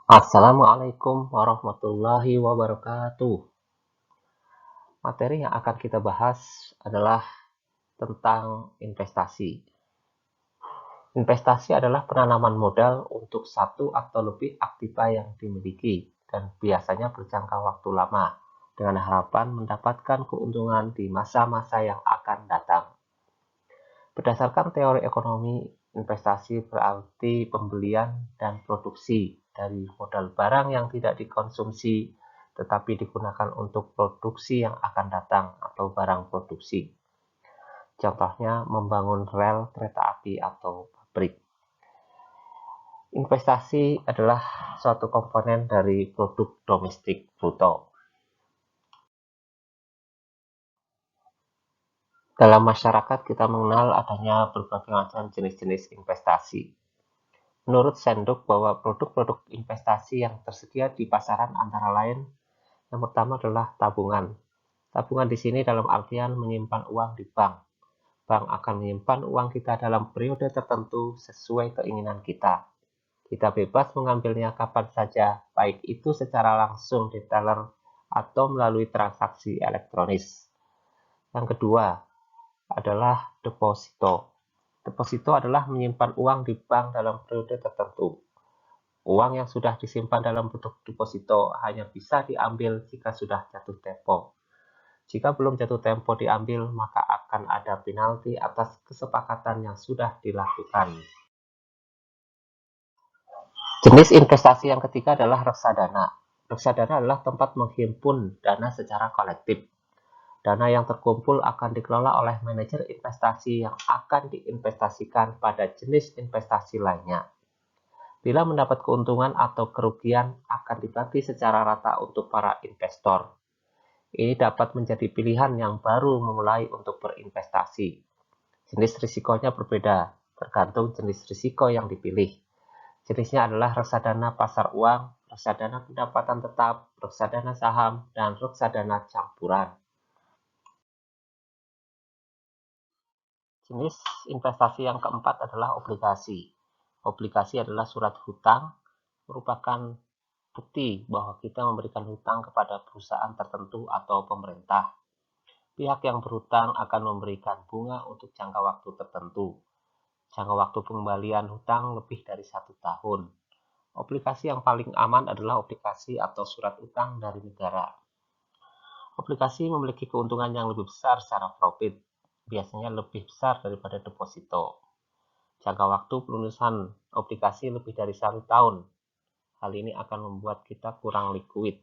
Assalamualaikum warahmatullahi wabarakatuh. Materi yang akan kita bahas adalah tentang investasi. Investasi adalah penanaman modal untuk satu atau lebih aktiva yang dimiliki dan biasanya berjangka waktu lama dengan harapan mendapatkan keuntungan di masa-masa yang akan datang. Berdasarkan teori ekonomi, investasi berarti pembelian dan produksi dari modal barang yang tidak dikonsumsi tetapi digunakan untuk produksi yang akan datang atau barang produksi. Contohnya membangun rel kereta api atau pabrik. Investasi adalah suatu komponen dari produk domestik bruto. Dalam masyarakat kita mengenal adanya berbagai macam jenis-jenis investasi. Menurut Senduk bahwa produk-produk investasi yang tersedia di pasaran antara lain, yang pertama adalah tabungan. Tabungan di sini dalam artian menyimpan uang di bank. Bank akan menyimpan uang kita dalam periode tertentu sesuai keinginan kita. Kita bebas mengambilnya kapan saja, baik itu secara langsung di teller atau melalui transaksi elektronis. Yang kedua adalah deposito. Deposito adalah menyimpan uang di bank dalam periode tertentu. Uang yang sudah disimpan dalam bentuk deposito hanya bisa diambil jika sudah jatuh tempo. Jika belum jatuh tempo diambil, maka akan ada penalti atas kesepakatan yang sudah dilakukan. Jenis investasi yang ketiga adalah reksadana. Reksadana adalah tempat menghimpun dana secara kolektif. Dana yang terkumpul akan dikelola oleh manajer investasi yang akan diinvestasikan pada jenis investasi lainnya. Bila mendapat keuntungan atau kerugian akan dibagi secara rata untuk para investor. Ini dapat menjadi pilihan yang baru memulai untuk berinvestasi. Jenis risikonya berbeda, tergantung jenis risiko yang dipilih. Jenisnya adalah reksadana pasar uang, reksadana pendapatan tetap, reksadana saham, dan reksadana campuran. Jenis investasi yang keempat adalah obligasi. Obligasi adalah surat hutang, merupakan bukti bahwa kita memberikan hutang kepada perusahaan tertentu atau pemerintah. Pihak yang berhutang akan memberikan bunga untuk jangka waktu tertentu. Jangka waktu pengembalian hutang lebih dari 1 tahun. Obligasi yang paling aman adalah obligasi atau surat utang dari negara. Obligasi memiliki keuntungan yang lebih besar secara profit, biasanya lebih besar daripada deposito. Jangka waktu pelunasan obligasi lebih dari 1 tahun. Hal ini akan membuat kita kurang likuid.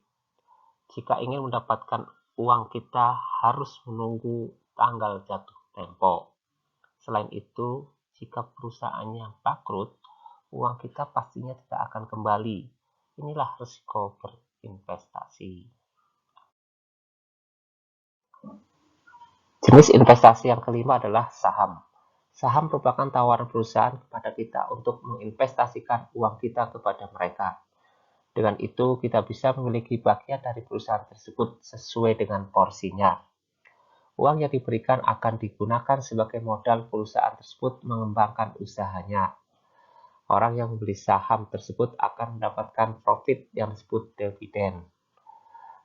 Jika ingin mendapatkan uang kita harus menunggu tanggal jatuh tempo. Selain itu, jika perusahaannya bangkrut, uang kita pastinya tidak akan kembali. Inilah risiko berinvestasi. Jenis investasi yang kelima adalah saham. Saham merupakan tawaran perusahaan kepada kita untuk menginvestasikan uang kita kepada mereka. Dengan itu, kita bisa memiliki bagian dari perusahaan tersebut sesuai dengan porsinya. Uang yang diberikan akan digunakan sebagai modal perusahaan tersebut mengembangkan usahanya. Orang yang membeli saham tersebut akan mendapatkan profit yang disebut dividen.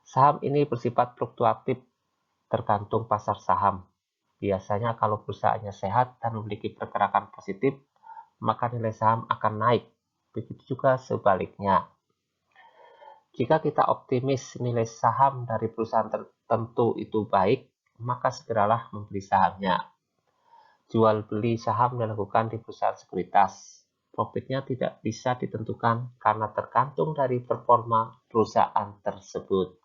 Saham ini bersifat fluktuatif tergantung pasar saham. Biasanya kalau perusahaannya sehat dan memiliki pergerakan positif, maka nilai saham akan naik. Begitu juga sebaliknya. Jika kita optimis nilai saham dari perusahaan tertentu itu baik, maka segeralah membeli sahamnya. Jual beli saham dilakukan di perusahaan sekuritas. Profitnya tidak bisa ditentukan karena tergantung dari performa perusahaan tersebut.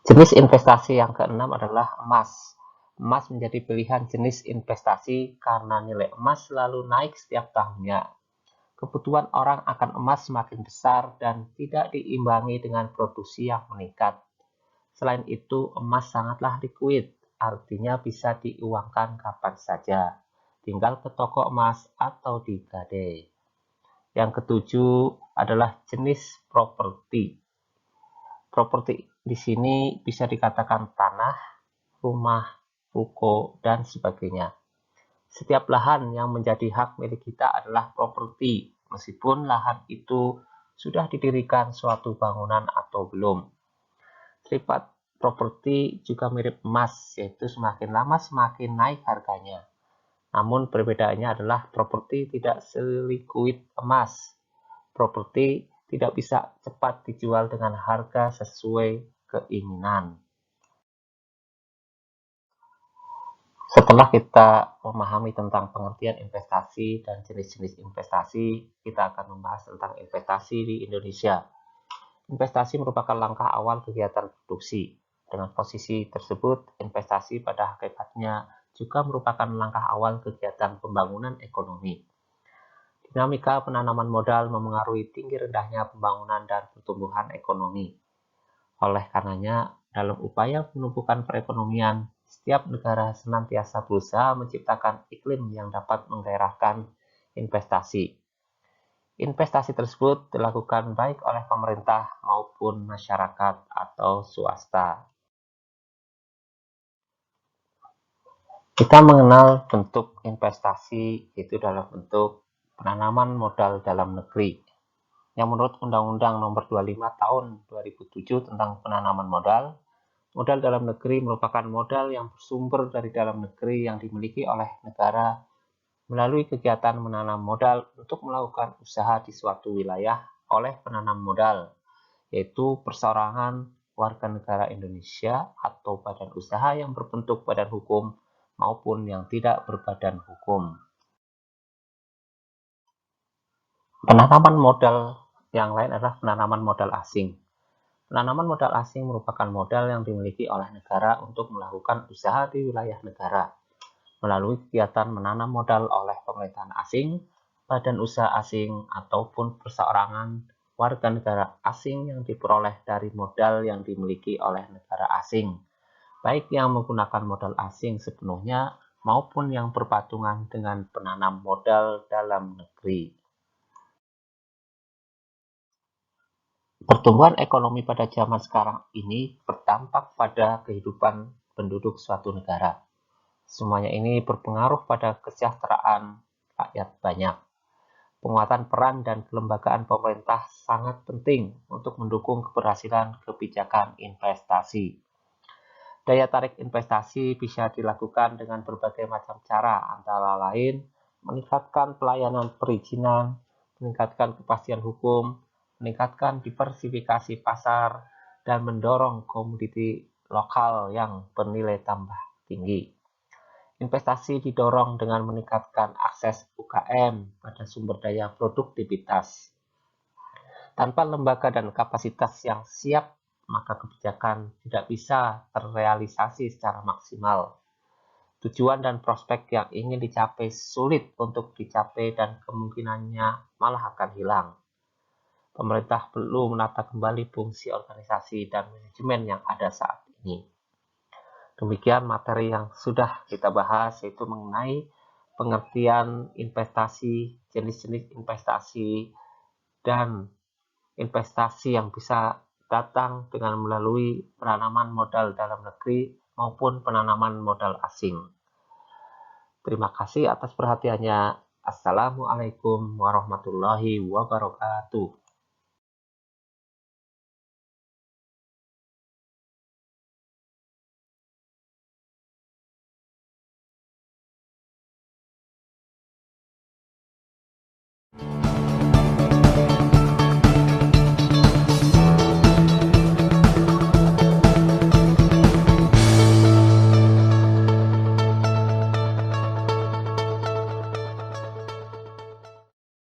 Jenis investasi yang keenam adalah emas. Emas menjadi pilihan jenis investasi karena nilai emas selalu naik setiap tahunnya. Kebutuhan orang akan emas semakin besar dan tidak diimbangi dengan produksi yang meningkat. Selain itu, emas sangatlah likuid, artinya bisa diuangkan kapan saja. Tinggal ke toko emas atau di gadai. Yang ketujuh adalah jenis properti. Properti di sini bisa dikatakan tanah, rumah, ruko, dan sebagainya. Setiap lahan yang menjadi hak milik kita adalah properti, meskipun lahan itu sudah didirikan suatu bangunan atau belum. Sifat properti juga mirip emas, yaitu semakin lama semakin naik harganya. Namun perbedaannya adalah properti tidak selikuid emas. Properti tidak bisa cepat dijual dengan harga sesuai keinginan. Setelah kita memahami tentang pengertian investasi dan jenis-jenis investasi, kita akan membahas tentang investasi di Indonesia. Investasi merupakan langkah awal kegiatan produksi. Dengan posisi tersebut, investasi pada hakikatnya juga merupakan langkah awal kegiatan pembangunan ekonomi. Dinamika penanaman modal memengaruhi tinggi rendahnya pembangunan dan pertumbuhan ekonomi. Oleh karenanya, dalam upaya penumpukan perekonomian, setiap negara senantiasa berusaha menciptakan iklim yang dapat menggairahkan investasi. Investasi tersebut dilakukan baik oleh pemerintah maupun masyarakat atau swasta. Kita mengenal bentuk investasi yaitu dalam bentuk penanaman modal dalam negeri. Yang menurut Undang-Undang Nomor 25 Tahun 2007 tentang penanaman modal, modal dalam negeri merupakan modal yang bersumber dari dalam negeri yang dimiliki oleh negara melalui kegiatan menanam modal untuk melakukan usaha di suatu wilayah oleh penanam modal, yaitu perseorangan warga negara Indonesia atau badan usaha yang berbentuk badan hukum maupun yang tidak berbadan hukum. Penanaman modal yang lain adalah penanaman modal asing. Penanaman modal asing merupakan modal yang dimiliki oleh negara untuk melakukan usaha di wilayah negara melalui kegiatan menanam modal oleh pemerintahan asing, badan usaha asing, ataupun perseorangan warga negara asing yang diperoleh dari modal yang dimiliki oleh negara asing, baik yang menggunakan modal asing sepenuhnya maupun yang berpatungan dengan penanam modal dalam negeri. Pertumbuhan ekonomi pada zaman sekarang ini berdampak pada kehidupan penduduk suatu negara. Semuanya ini berpengaruh pada kesejahteraan rakyat banyak. Penguatan peran dan kelembagaan pemerintah sangat penting untuk mendukung keberhasilan kebijakan investasi. Daya tarik investasi bisa dilakukan dengan berbagai macam cara, antara lain meningkatkan pelayanan perizinan, meningkatkan kepastian hukum, meningkatkan diversifikasi pasar, dan mendorong komoditi lokal yang bernilai tambah tinggi. Investasi didorong dengan meningkatkan akses UKM pada sumber daya produktivitas. Tanpa lembaga dan kapasitas yang siap, maka kebijakan tidak bisa terrealisasi secara maksimal. Tujuan dan prospek yang ingin dicapai sulit untuk dicapai dan kemungkinannya malah akan hilang. Pemerintah perlu menata kembali fungsi organisasi dan manajemen yang ada saat ini. Demikian materi yang sudah kita bahas, yaitu mengenai pengertian investasi, jenis-jenis investasi, dan investasi yang bisa datang dengan melalui penanaman modal dalam negeri maupun penanaman modal asing. Terima kasih atas perhatiannya. Assalamualaikum warahmatullahi wabarakatuh.